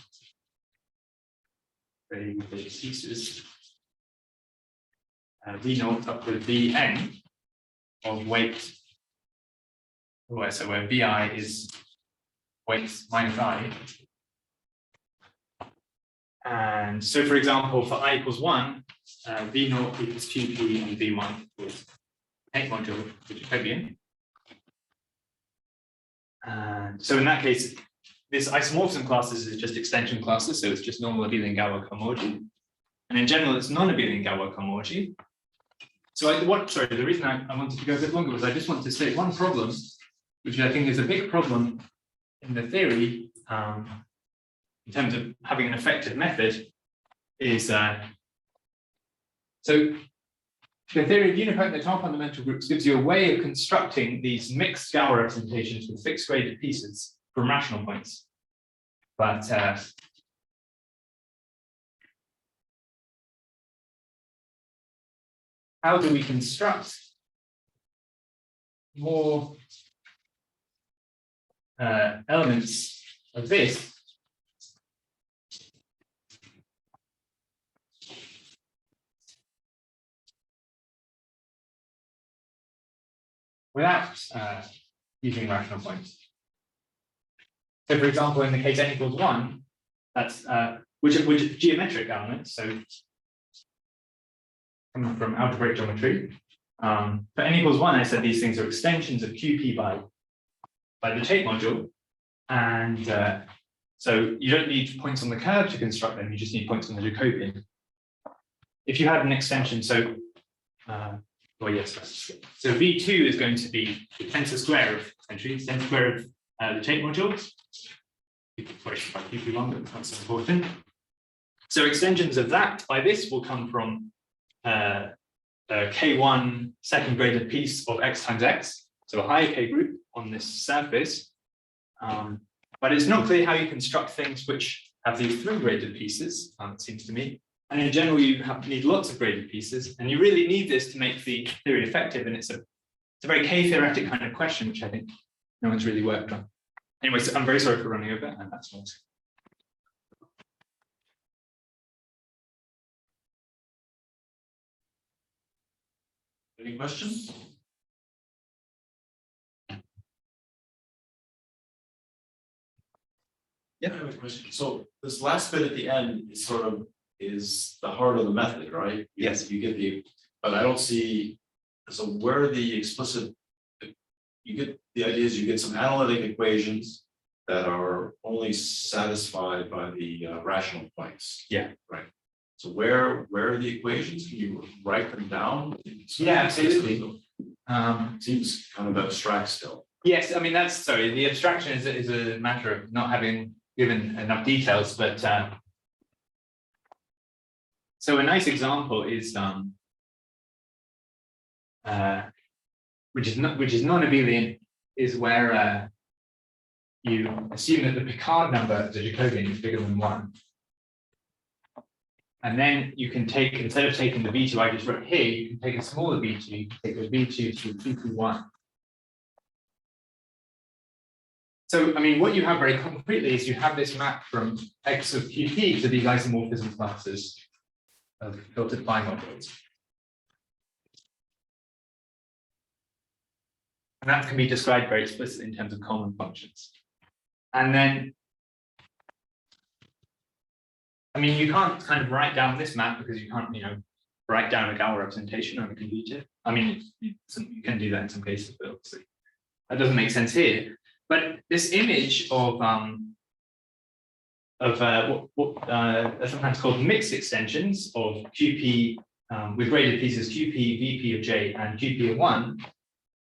Graded pieces. V0 up with Vn of weight. So where Vi is weight minus I. And so, for example, for I equals 1, V0 equals QP and V1 with H module, which is Jacobian. And so in that case, this isomorphism classes is just extension classes, so it's just normal abelian Galois cohomology. And in general, it's non-abelian Galois cohomology. So the reason I wanted to go a bit longer was I just wanted to state one problem, which I think is a big problem in the theory, in terms of having an effective method, is so the theory of unipotent Étale fundamental groups gives you a way of constructing these mixed Galois representations with fixed graded pieces from rational points. But how do we construct more elements of this without using rational points? So, for example, in the case n equals 1, that's which is geometric elements. So, coming from algebraic geometry, for n equals 1, I said these things are extensions of QP by the Tate module, and so you don't need points on the curve to construct them. You just need points on the Jacobian. If you had an extension, so well, yes. So V2 is going to be the tensor square of essentially tensor square of the Tate module. Sorry, QP1, but that's important. So extensions of that by this will come from K1 second graded piece of x times x, so a higher K group on this surface. But it's not clear how you construct things which have these through graded pieces, it seems to me. And in general, you need lots of graded pieces, and you really need this to make the theory effective. And it's a very K-theoretic kind of question, which I think no one's really worked on. Anyway, so I'm very sorry for running over, and that's all. Any questions? Yeah. I have a question. So this last bit at the end is sort of the heart of the method, right? Yes. You get but I don't see, so where are the explicit, you get the idea is you get some analytic equations that are only satisfied by the rational points. Yeah. Right. So where are the equations? Can you write them down? Yeah, absolutely. Seems kind of abstract still. Yes, I mean the abstraction is a matter of not having given enough details, but so a nice example is which is non-abelian, is where you assume that the Picard number of the Jacobian is bigger than 1. And then you can take, instead of taking the V2 I just wrote here, you can take a smaller V2, you can take the V2 to QP1. So, I mean, what you have very concretely is you have this map from X of QP to these isomorphism classes of filtered phi modules. And that can be described very explicitly in terms of Coleman functions. And then, I mean, you can't kind of write down this map because you can't, write down a Galois representation on a computer. I mean, you can do that in some cases, but obviously that doesn't make sense here. But this image of what sometimes called mixed extensions of QP with graded pieces QP, VP of J, and QP of 1,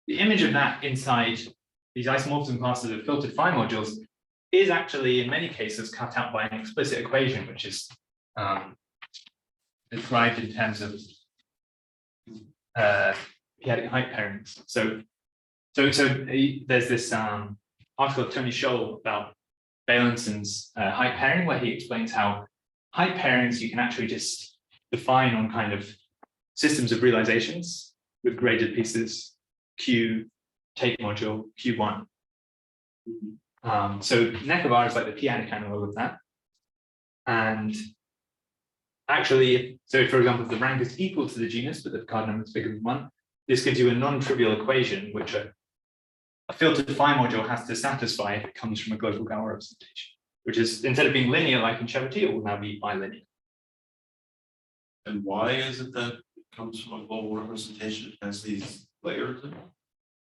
the image of that inside these isomorphism classes of filtered phi modules is actually in many cases cut out by an explicit equation, which is described in terms of p-adic height pairings. So there's this article of Tony Scholl about Bailenson height pairing, where he explains how height pairings you can actually just define on kind of systems of realizations with graded pieces Q take module Q1. So Nekovar is like the p-adic analog of that. And actually, so for example, if the rank is equal to the genus, but the Picard number is bigger than 1, this gives you a non-trivial equation, which a filtered phi module has to satisfy if it comes from a global Galois representation, which is, instead of being linear like in Chevity, it will now be bilinear. And why is it that it comes from a global representation? It has these layers in it?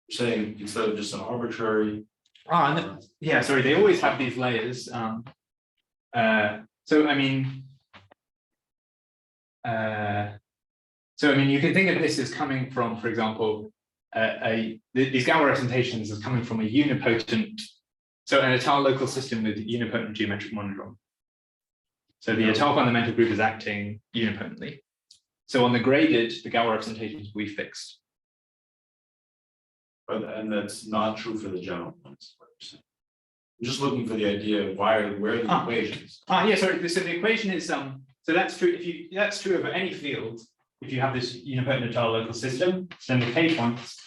You're saying instead of just an arbitrary. Yeah, sorry, they always have these layers. So I mean, you can think of this as coming from, for example, these Galois representations as coming from a unipotent, so an étale local system with unipotent geometric monodrom. So the étale fundamental group is acting unipotently. So on the graded, the Galois representations will be fixed. And that's not true for the general ones. I'm just looking for the idea of where are the equations. Yeah, sorry. So the equation is so that's true. That's true of any field. If you have this unipotent étale local system, then the K points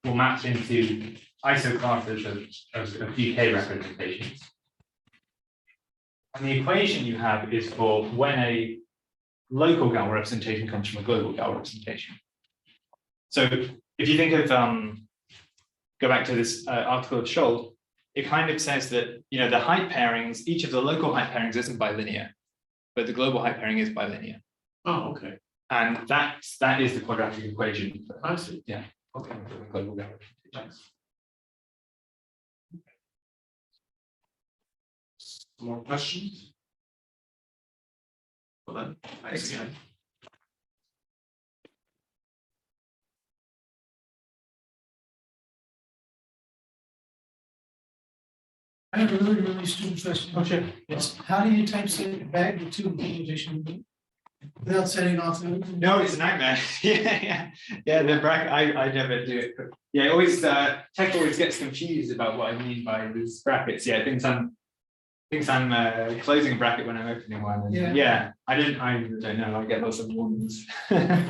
will map into isoclasses of DK representations. And the equation you have is for when a local Galois representation comes from a global Galois representation. So if you think of go back to this article of Scholl, it kind of says that the height pairings, each of the local height pairings isn't bilinear, but the global height pairing is bilinear. Oh, okay. And that is the quadratic equation. I see. Yeah. Okay. Global Galois representations. More questions? Well then, thanks again. I have a really stupid question. Oh, sure. Yes. How do you typeset it back to two implementation without setting off the? No, it's a nightmare. Yeah. The bracket, I never do it. But yeah, always tech always gets confused about what I mean by these brackets. Yeah, thinks I'm closing a bracket when I'm opening one. And yeah, I don't know. I get lots of warnings. But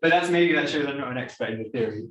that shows I'm not an expert in the theory.